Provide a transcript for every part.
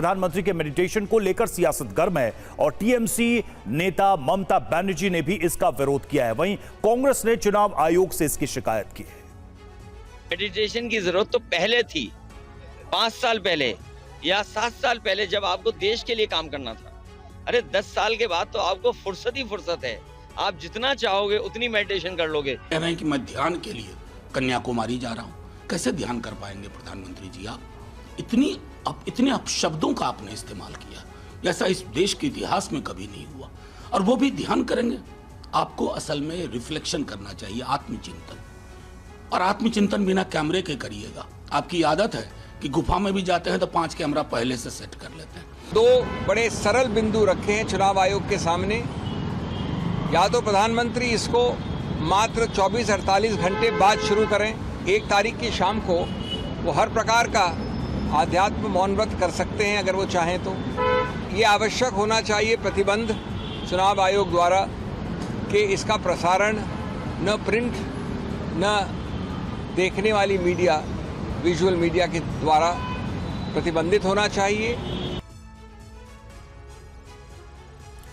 प्रधानमंत्री के मेडिटेशन को लेकर सियासत गर्म है और टीएमसी नेता ममता बनर्जी ने भी इसका विरोध किया है। वहीं कांग्रेस ने चुनाव आयोग से इसकी शिकायत की है। मेडिटेशन की जरूरत तो पहले थी, 5 साल पहले या 7 साल पहले, जब आपको देश के लिए काम करना था। अरे 10 साल के बाद तो आपको फुर्सत ही फुर्सत है, आप जितना चाहोगे उतनी मेडिटेशन कर लोगे। कह रहे हैं कि मैं ध्यान के लिए कन्याकुमारी जा रहा हूँ, कैसे ध्यान कर पाएंगे प्रधानमंत्री जी आप? इतने अपशब्दों का आपने इस्तेमाल किया, जैसा इस देश के इतिहास में कभी नहीं हुआ। और वो भी ध्यान करेंगे? आपको असल में रिफ्लेक्शन करना चाहिए, आत्मचिंतन। और आत्मचिंतन बिना कैमरे के करिएगा। आपकी आदत है कि गुफा में भी जाते हैं तो 5 कैमरा पहले से सेट कर लेते हैं। 2 बड़े सरल बिंदु रखे हैं चुनाव आयोग के सामने। या तो प्रधानमंत्री इसको मात्र 24-48 घंटे बाद शुरू करें। 1 तारीख की शाम को वो हर प्रकार का आध्यात्म मौन व्रत कर सकते हैं अगर वो चाहें तो। ये आवश्यक होना चाहिए प्रतिबंध चुनाव आयोग द्वारा कि इसका प्रसारण न प्रिंट न देखने वाली मीडिया, विजुअल मीडिया के द्वारा प्रतिबंधित होना चाहिए।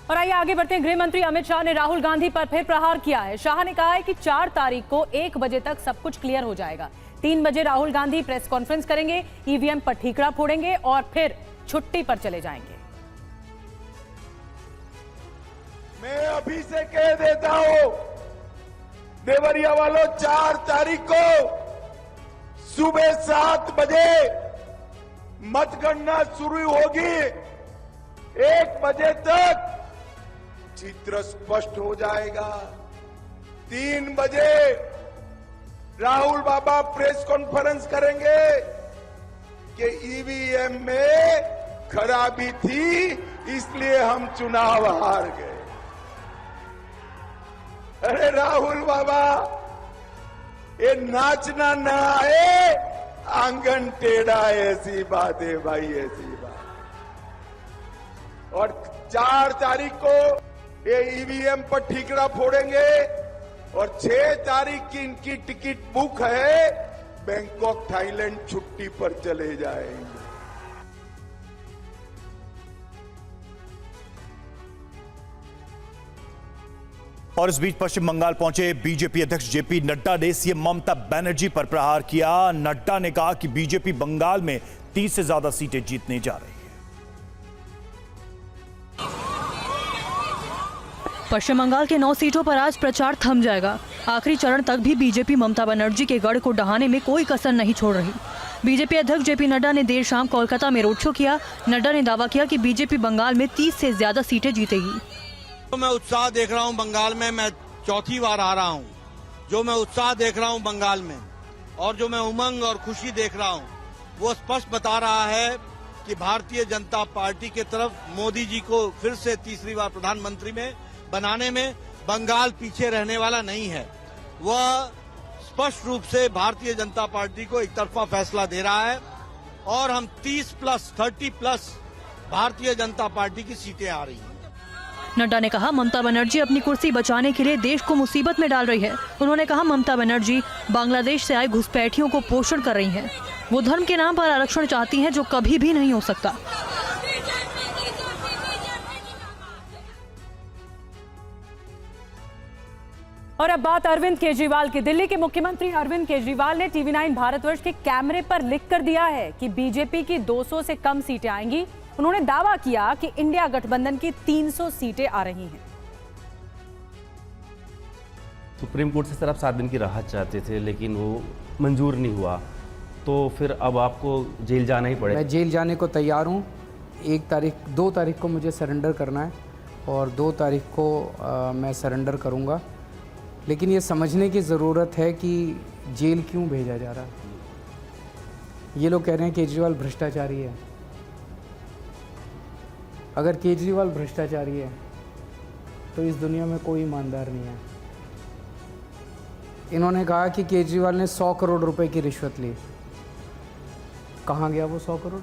और आइए आगे बढ़ते हैं। गृह मंत्री अमित शाह ने राहुल गांधी पर फिर प्रहार किया है। शाह ने कहा है कि 4 तारीख को 1 बजे तक सब कुछ क्लियर हो जाएगा। 3 बजे राहुल गांधी प्रेस कॉन्फ्रेंस करेंगे, ईवीएम पर ठीकरा फोड़ेंगे और फिर छुट्टी पर चले जाएंगे। मैं अभी से कह देता हूं, देवरिया वालों, 4 तारीख को सुबह 7 बजे मतगणना शुरू होगी। 1 बजे तक चित्र स्पष्ट हो जाएगा। 3 बजे राहुल बाबा प्रेस कॉन्फ्रेंस करेंगे कि ईवीएम में खराबी थी, इसलिए हम चुनाव हार गए। अरे राहुल बाबा, ये नाचना ना आए, आंगन टेढ़ा, ऐसी बात है भाई, ऐसी बात। और 4 तारीख को ये ईवीएम पर ठीकरा फोड़ेंगे और 6 तारीख की इनकी टिकट बुक है, बैंकॉक थाईलैंड छुट्टी पर चले जाएंगे। और इस बीच पश्चिम बंगाल पहुंचे बीजेपी अध्यक्ष जेपी नड्डा ने सीएम ममता बनर्जी पर प्रहार किया। नड्डा ने कहा कि बीजेपी बंगाल में 30 से ज्यादा सीटें जीतने जा रही है। पश्चिम बंगाल के 9 सीटों पर आज प्रचार थम जाएगा। आखिरी चरण तक भी बीजेपी ममता बनर्जी के गढ़ को ढहाने में कोई कसर नहीं छोड़ रही। बीजेपी अध्यक्ष जेपी नड्डा ने देर शाम कोलकाता में रोड शो किया। नड्डा ने दावा किया कि बीजेपी बंगाल में 30 से ज्यादा सीटें जीतेगी। तो मैं उत्साह देख रहा हूं बंगाल में, मैं 4थी बार आ रहा हूं। जो मैं उत्साह देख रहा हूं बंगाल में और जो मैं उमंग और खुशी देख रहा हूं, वो स्पष्ट बता रहा है कि भारतीय जनता पार्टी के तरफ मोदी जी को फिर से तीसरी बार प्रधानमंत्री में बनाने में बंगाल पीछे रहने वाला नहीं है। वह स्पष्ट रूप से भारतीय जनता पार्टी को एक तरफा फैसला दे रहा है और हम 30+ भारतीय जनता पार्टी की सीटें आ रही हैं। नड्डा ने कहा ममता बनर्जी अपनी कुर्सी बचाने के लिए देश को मुसीबत में डाल रही है। उन्होंने कहा ममता बनर्जी बांग्लादेश से आए घुसपैठियों को पोषण कर रही हैं। वो धर्म के नाम पर आरक्षण चाहती हैं, जो कभी भी नहीं हो सकता। और अब बात अरविंद केजरीवाल की। दिल्ली के मुख्यमंत्री अरविंद केजरीवाल ने टीवी 9 भारतवर्ष के कैमरे पर लिख कर दिया है कि बीजेपी की 200 से कम सीटें आएंगी। उन्होंने दावा किया कि इंडिया गठबंधन की 300 सीटें आ रही हैं। सुप्रीम कोर्ट से सर आप 7 दिन की राहत चाहते थे, लेकिन वो मंजूर नहीं हुआ, तो फिर अब आपको जेल जाना ही पड़ेगा। मैं जेल जाने को तैयार हूँ। 2 तारीख को मुझे सरेंडर करना है और 2 तारीख को मैं सरेंडर करूँगा। लेकिन ये समझने की ज़रूरत है कि जेल क्यों भेजा जा रहा है। ये लोग कह रहे हैं केजरीवाल भ्रष्टाचारी है। अगर केजरीवाल भ्रष्टाचारी है तो इस दुनिया में कोई ईमानदार नहीं है। इन्होंने कहा कि केजरीवाल ने 100 करोड़ रुपए की रिश्वत ली। कहाँ गया वो 100 करोड़?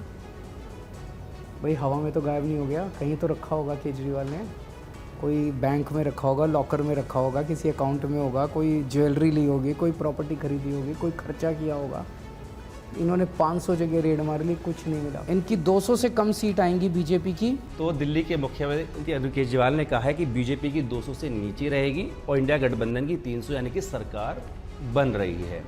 भाई हवा में तो गायब नहीं हो गया, कहीं तो रखा होगा केजरीवाल ने। कोई बैंक में रखा होगा, लॉकर में रखा होगा, किसी अकाउंट में होगा, कोई ज्वेलरी ली होगी, कोई प्रॉपर्टी खरीदी होगी, कोई खर्चा किया होगा। इन्होंने 500 जगह रेड मार ली, कुछ नहीं मिला। इनकी 200 से कम सीट आएंगी बीजेपी की। तो दिल्ली के मुख्यमंत्री अरविंद केजरीवाल ने कहा है कि बीजेपी की 200 से नीचे रहेगी और इंडिया गठबंधन की 300 यानी कि सरकार बन रही है।